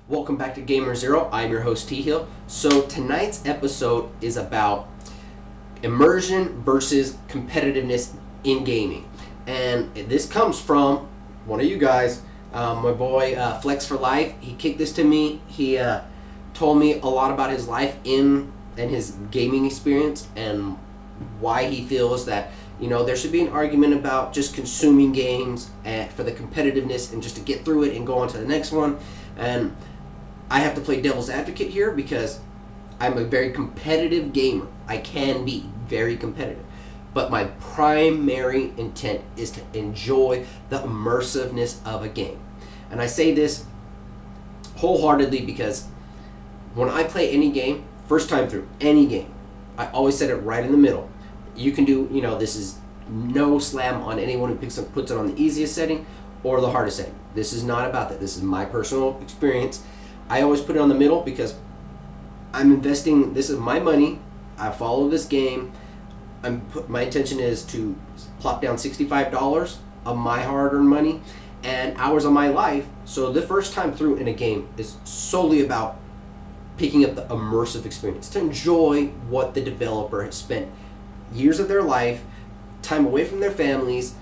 Welcome back to Gamer Zero. I'm your host T Hill. So tonight's episode is about immersion versus competitiveness in gaming, and this comes from one of you guys, my boy Flex for Life. He kicked this to me. He told me a lot about his life and his gaming experience and why he feels that there should be an argument about just consuming games for the competitiveness and just to get through it and go on to the next one. And I have to play devil's advocate here because I'm a very competitive gamer. I can be very competitive. But my primary intent is to enjoy the immersiveness of a game. And I say this wholeheartedly because when I play any game, first time through any game, I always set it right in the middle. You can do, this is no slam on anyone who puts it on the easiest setting or the hardest setting. This is not about that. This is my personal experience. I always put it on the middle because I'm investing, this is my money. I follow this game. My intention is to plop down $65 of my hard-earned money and hours of my life. So the first time through in a game is solely about picking up the immersive experience, to enjoy what the developer has spent years of their life, time away from their families,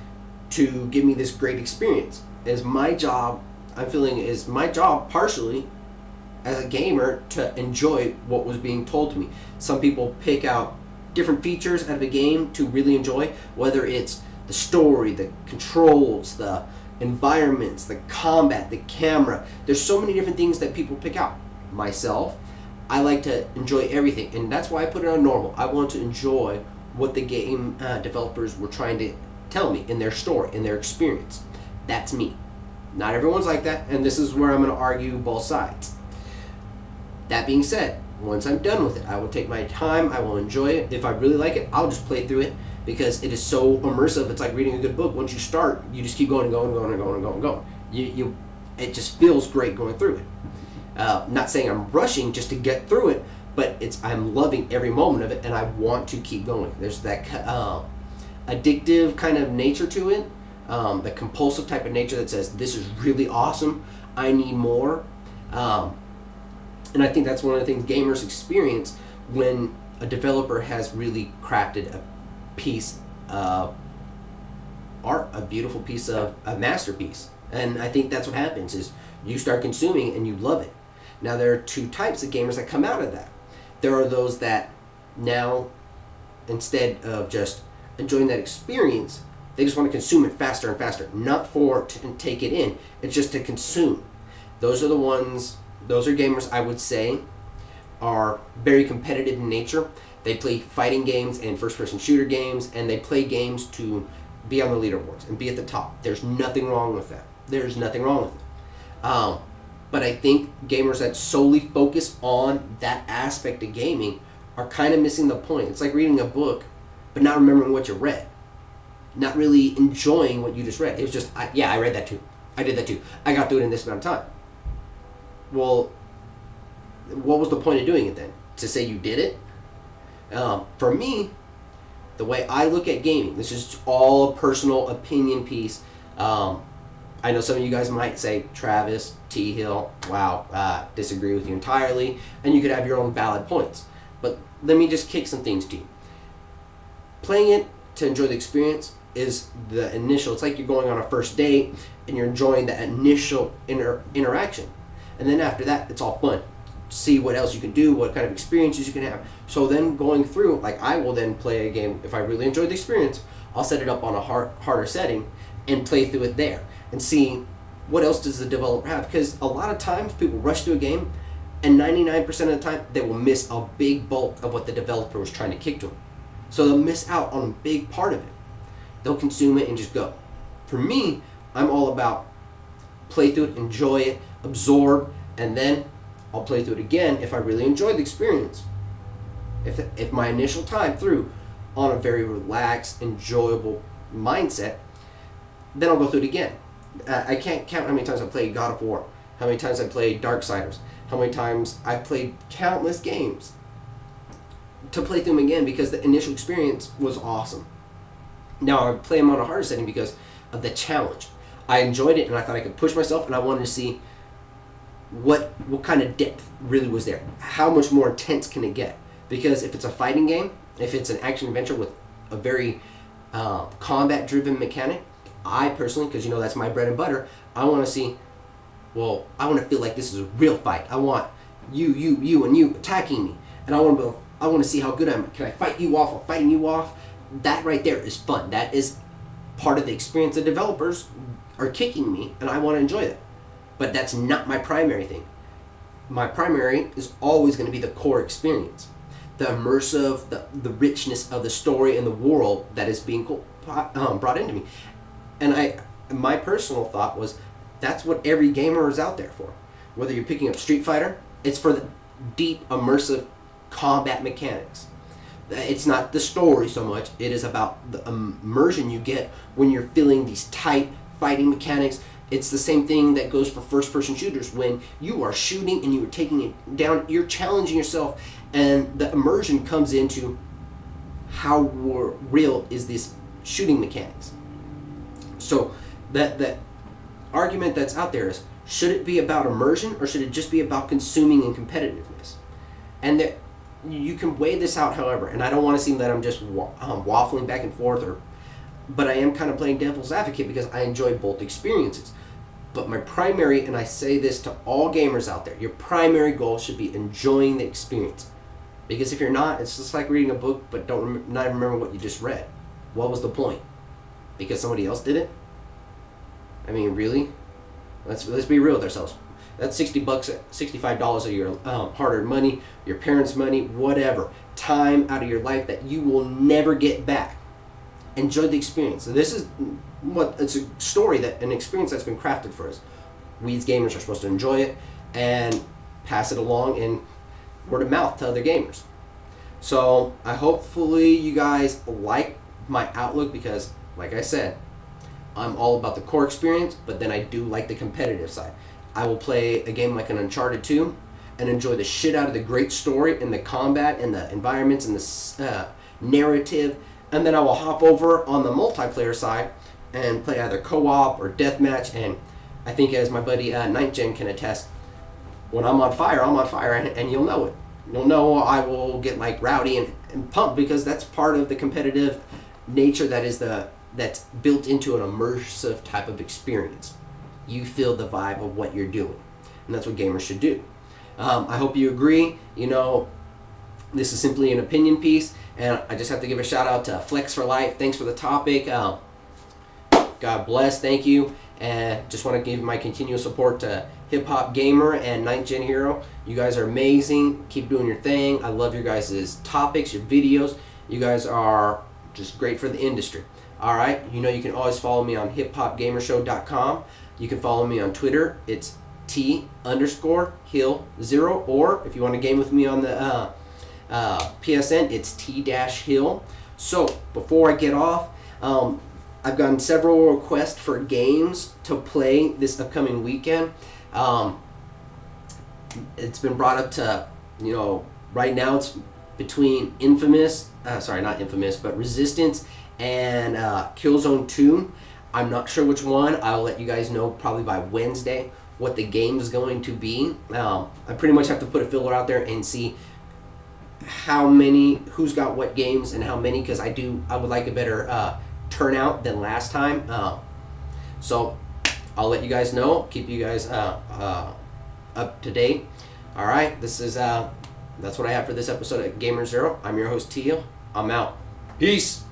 to give me this great experience. Is my job, I'm feeling is my job partially as a gamer to enjoy what was being told to me. Some people pick out different features out of a game to really enjoy, whether it's the story, the controls, the environments, the combat, the camera. There's so many different things that people pick out. Myself, I like to enjoy everything, and that's why I put it on normal. I want to enjoy what the game developers were trying to tell me in their story, in their experience. That's me. Not everyone's like that, and this is where I'm going to argue both sides. That being said, once I'm done with it, I will take my time, I will enjoy it. If I really like it, I'll just play through it because it is so immersive. It's like reading a good book. Once you start, you just keep going and going and going and going and going and going. It just feels great going through it. Not saying I'm rushing just to get through it, but I'm loving every moment of it, and I want to keep going. There's that addictive kind of nature to it, the compulsive type of nature that says, this is really awesome, I need more. And I think that's one of the things gamers experience when a developer has really crafted a piece of art, a beautiful piece of a masterpiece. And I think that's what happens is you start consuming and you love it. Now there are two types of gamers that come out of that. There are those that now, instead of just enjoying that experience, they just want to consume it faster and faster, not to take it in, it's just to consume. Those are gamers I would say are very competitive in nature. They play fighting games and first-person shooter games, and they play games to be on the leaderboards and be at the top. There's nothing wrong with that. There's nothing wrong with it. But I think gamers that solely focus on that aspect of gaming are kind of missing the point. It's like reading a book, but not remembering what you read. Not really enjoying what you just read. It was just, yeah, I read that too. I did that too. I got through it in this amount of time. Well, what was the point of doing it then? To say you did it? For me, the way I look at gaming, this is all a personal opinion piece. I know some of you guys might say, Travis, T Hill, wow, disagree with you entirely, and you could have your own valid points. But let me just kick some things to you. Playing it to enjoy the experience is the initial. It's like you're going on a first date and you're enjoying the initial interaction. And then after that, it's all fun. See what else you can do, what kind of experiences you can have. So then going through, like I will then play a game, if I really enjoy the experience, I'll set it up on a harder setting and play through it there and see what else does the developer have. Because a lot of times people rush through a game and 99% of the time they will miss a big bulk of what the developer was trying to kick to them. So they'll miss out on a big part of it. They'll consume it and just go. For me, I'm all about play through it, enjoy it, absorb, and then I'll play through it again if I really enjoy the experience. If my initial time through on a very relaxed, enjoyable mindset, then I'll go through it again. I can't count how many times I played God of War, how many times I played Darksiders, how many times I've played countless games to play through them again because the initial experience was awesome. Now I play them on a harder setting because of the challenge. I enjoyed it and I thought I could push myself, and I wanted to see what kind of depth really was there. How much more intense can it get? Because if it's a fighting game, if it's an action adventure with a very combat-driven mechanic, I personally, because that's my bread and butter, I want to see, well, I want to feel like this is a real fight. I want you, and you attacking me, and I want to see how good I am. Can I fight you off? I'm fighting you off. That right there is fun. That is part of the experience. The developers are kicking me, and I want to enjoy it. But that's not my primary thing. My primary is always going to be the core experience, the immersive, the richness of the story and the world that is being brought into me. And my personal thought was, that's what every gamer is out there for. Whether you're picking up Street Fighter, it's for the deep, immersive combat mechanics. It's not the story so much. It is about the immersion you get when you're feeling these tight fighting mechanics. It's the same thing that goes for first-person shooters. When you are shooting and you are taking it down, you're challenging yourself, and the immersion comes into how real is this shooting mechanics. So that argument that's out there is, should it be about immersion or should it just be about consuming and competitiveness? And that you can weigh this out however, and I don't want to seem that I'm just waffling back and forth, but I am kind of playing devil's advocate because I enjoy both experiences. But my primary, and I say this to all gamers out there, your primary goal should be enjoying the experience. Because if you're not, it's just like reading a book but not remember what you just read. What was the point? Because somebody else did it? I mean, really? Let's be real with ourselves. That's $60, $65 of your hard-earned money, your parents' money, whatever. Time out of your life that you will never get back. Enjoy the experience. So this is it's a story, an experience that's been crafted for us. We as gamers are supposed to enjoy it and pass it along in word of mouth to other gamers. So hopefully you guys like my outlook, because like I said, I'm all about the core experience, but then I do like the competitive side. I will play a game like an Uncharted 2 and enjoy the shit out of the great story and the combat and the environments and the narrative, and then I will hop over on the multiplayer side and play either co-op or deathmatch. And I think, as my buddy Ninth Gen can attest, when I'm on fire, and you'll know it. You'll know I will get like rowdy and pumped, because that's part of the competitive nature that's built into an immersive type of experience. You feel the vibe of what you're doing, and that's what gamers should do. I hope you agree. This is simply an opinion piece, and I just have to give a shout out to Flex for Life. Thanks for the topic. God bless. Thank you. And just want to give my continual support to Hip Hop Gamer and Ninth Gen Hero. You guys are amazing. Keep doing your thing. I love your guys' topics, your videos. You guys are just great for the industry. All right. You can always follow me on hiphopgamershow.com. You can follow me on Twitter. It's T_Hill0, or if you want to game with me on the PSN, it's T-Hill. So before I get off, I've gotten several requests for games to play this upcoming weekend. It's been brought up to, right now it's between Resistance and Killzone 2. I'm not sure which one. I'll let you guys know probably by Wednesday what the game is going to be. I pretty much have to put a filler out there and see who's got what games and how many, because I would like a better turnout than last time. So I'll let you guys know, keep you guys up to date. All right, that's what I have for this episode of Gamer Zero. I'm your host, Teal. I'm out. Peace.